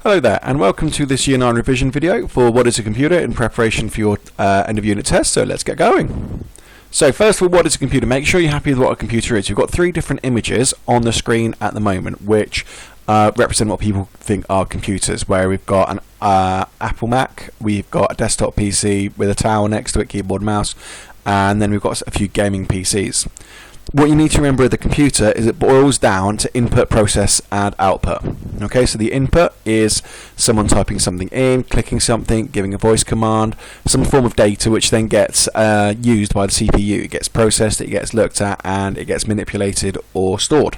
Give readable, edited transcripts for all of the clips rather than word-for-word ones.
Hello there, and welcome to this Year 9 revision video for What is a Computer in preparation for your end of unit test. So let's get going. So first of all, what is a computer? Make sure you're happy with what a computer is. You've got three different images on the screen at the moment, which represent what people think are computers, where we've got an Apple Mac, we've got a desktop PC with a tower next to it, keyboard, mouse, and then we've got a few gaming PCs. What you need to remember with the computer is it boils down to input, process, and output. Okay, so the input is someone typing something in, clicking something, giving a voice command, some form of data which then gets used by the CPU. It gets processed, it gets looked at, and it gets manipulated or stored.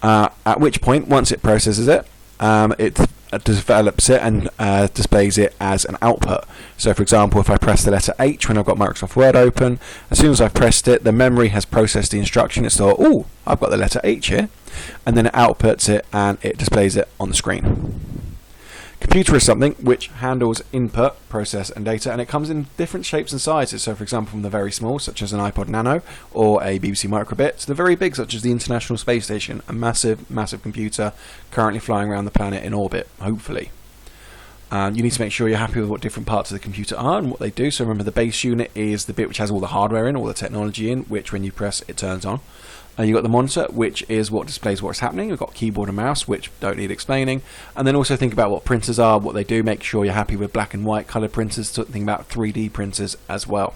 At which point, once it processes it, it develops it and displays it as an output. So for example, if I press the letter H when I've got Microsoft Word open, as soon as I've pressed it, the memory has processed the instruction. It's thought, oh, I've got the letter H here, and then it outputs it and it displays it on the screen. Computer is something which handles input, process and data, and it comes in different shapes and sizes. So for example, from the very small, such as an iPod Nano or a BBC Microbit, to the very big, such as the International Space Station, a massive computer currently flying around the planet in orbit, hopefully. You need to make sure you're happy with what different parts of the computer are and what they do. So remember, the base unit is the bit which has all the hardware in, all the technology in, which when you press it turns on. You've got the monitor, which is what displays what's happening. We've got keyboard and mouse, which don't need explaining. And then also think about what printers are, what they do. Make sure you're happy with black and white colored printers. Think about 3D printers as well.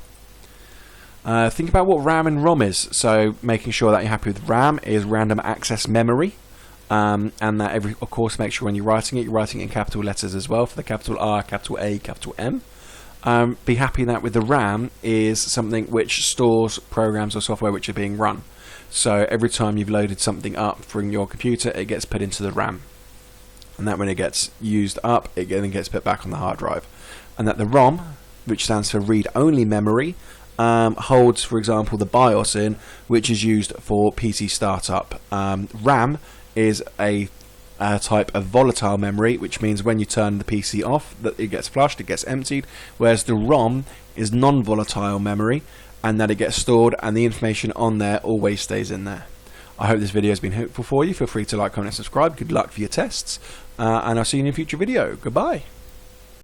Think about what RAM and ROM is. So making sure that you're happy with RAM is random access memory. And that of course, make sure when you're writing it in capital letters as well, for the capital R, capital A, capital M. Be happy that with the RAM is something which stores programs or software which are being run. So every time you've loaded something up from your computer, it gets put into the RAM. And that when it gets used up, it then gets put back on the hard drive. And that the ROM, which stands for read-only memory, holds, for example, the BIOS in, which is used for PC startup. RAM is a type of volatile memory, which means when you turn the PC off, that it gets flushed, it gets emptied, whereas the ROM is non-volatile memory, and that it gets stored and the information on there always stays in there. I hope this video has been helpful for you. Feel free to like, comment and subscribe. Good luck for your tests, and I'll see you in a future video. Goodbye.